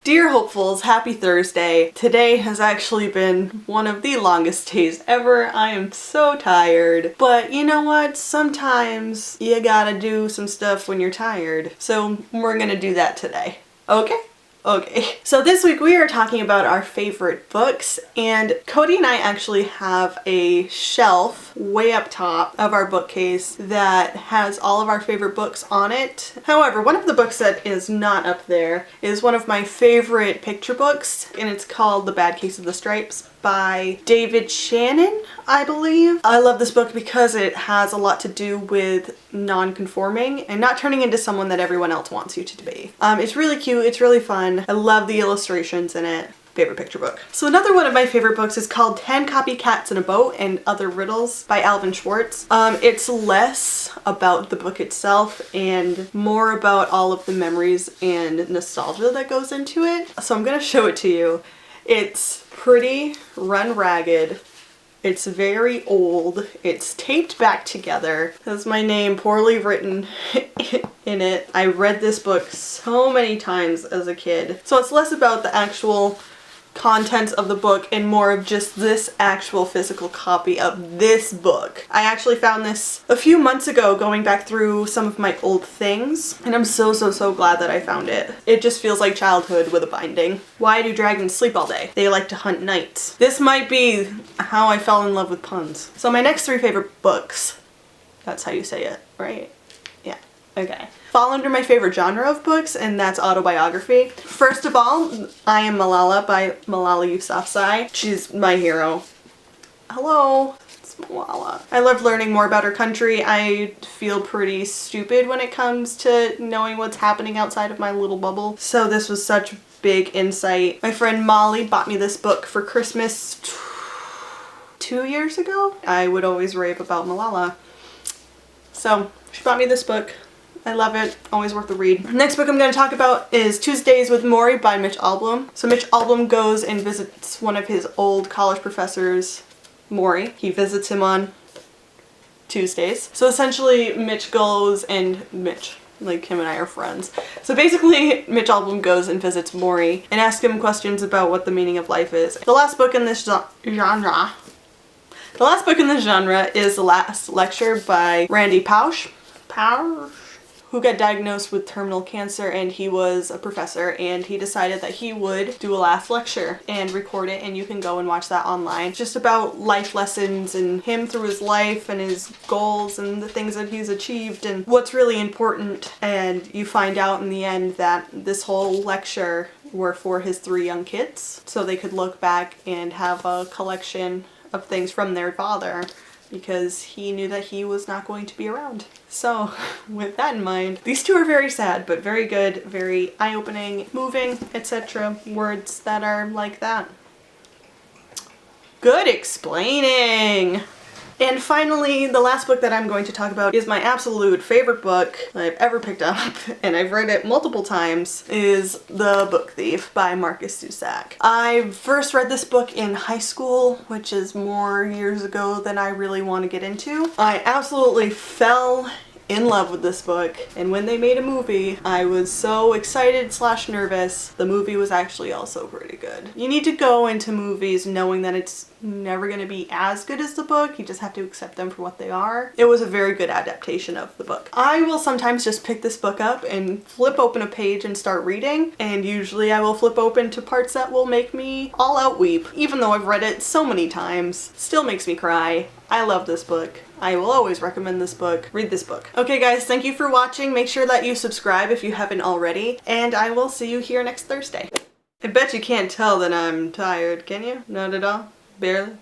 Dear hopefuls, happy Thursday. Today has actually been one of the longest days ever. I am so tired. But you know what? Sometimes you gotta do some stuff when you're tired. So we're gonna do that today. Okay? Okay, so this week we are talking about our favorite books, and Cody and I actually have a shelf way up top of our bookcase that has all of our favorite books on it. However, one of the books that is not up there is one of my favorite picture books, and it's called The Bad Case of the Stripes by David Shannon, I believe. I love this book because it has a lot to do with non-conforming and not turning into someone that everyone else wants you to be. It's really cute, it's really fun. I love the illustrations in it. Favorite picture book. So another one of my favorite books is called 10 Copycats in a Boat and Other Riddles by Alvin Schwartz. It's less about the book itself and more about all of the memories and nostalgia that goes into it. So I'm gonna show it to you. It's pretty, run ragged. It's very old. It's taped back together. Has my name poorly written in it. I read this book so many times as a kid. So it's less about the actual contents of the book and more of just this actual physical copy of this book. I actually found this a few months ago going back through some of my old things, and I'm so glad that I found it. It just feels like childhood with a binding. Why do dragons sleep all day? They like to hunt nights. This might be how I fell in love with puns. So my next three favorite books, that's how you say it, right? Yeah, okay. Fall under my favorite genre of books, and that's autobiography. First of all, I Am Malala by Malala Yousafzai. She's my hero. Hello, it's Malala. I love learning more about her country. I feel pretty stupid when it comes to knowing what's happening outside of my little bubble. So this was such big insight. My friend Molly bought me this book for Christmas 2 years ago. I would always rave about Malala. So she bought me this book. I love it. Always worth the read. Next book I'm going to talk about is Tuesdays with Morrie by Mitch Albom. So Mitch Albom goes and visits one of his old college professors, Morrie. He visits him on Tuesdays. So essentially Mitch goes and like him and I are friends. So basically Mitch Albom goes and visits Morrie and asks him questions about what the meaning of life is. The last book in this genre is The Last Lecture by Pausch, who got diagnosed with terminal cancer, and he was a professor, and he decided that he would do a last lecture and record it, and you can go and watch that online. It's just about life lessons and him through his life and his goals and the things that he's achieved and what's really important. And you find out in the end that this whole lecture were for his 3 young kids, so they could look back and have a collection of things from their father, because he knew that he was not going to be around. So with that in mind, these two are very sad, but very good, very eye-opening, moving, etc. Words that are like that. Good explaining! And finally, the last book that I'm going to talk about is my absolute favorite book I've ever picked up, and I've read it multiple times, is The Book Thief by Markus Zusak. I first read this book in high school, which is more years ago than I really want to get into. I absolutely fell in love with this book, and when they made a movie, I was so excited / nervous. The movie was actually also pretty good. You need to go into movies knowing that it's never going to be as good as the book. You just have to accept them for what they are. It was a very good adaptation of the book. I will sometimes just pick this book up and flip open a page and start reading, and usually I will flip open to parts that will make me all out weep. Even though I've read it so many times, still makes me cry. I love this book. I will always recommend this book. Read this book. Okay guys, thank you for watching. Make sure that you subscribe if you haven't already, and I will see you here next Thursday. I bet you can't tell that I'm tired, can you? Not at all? Barely?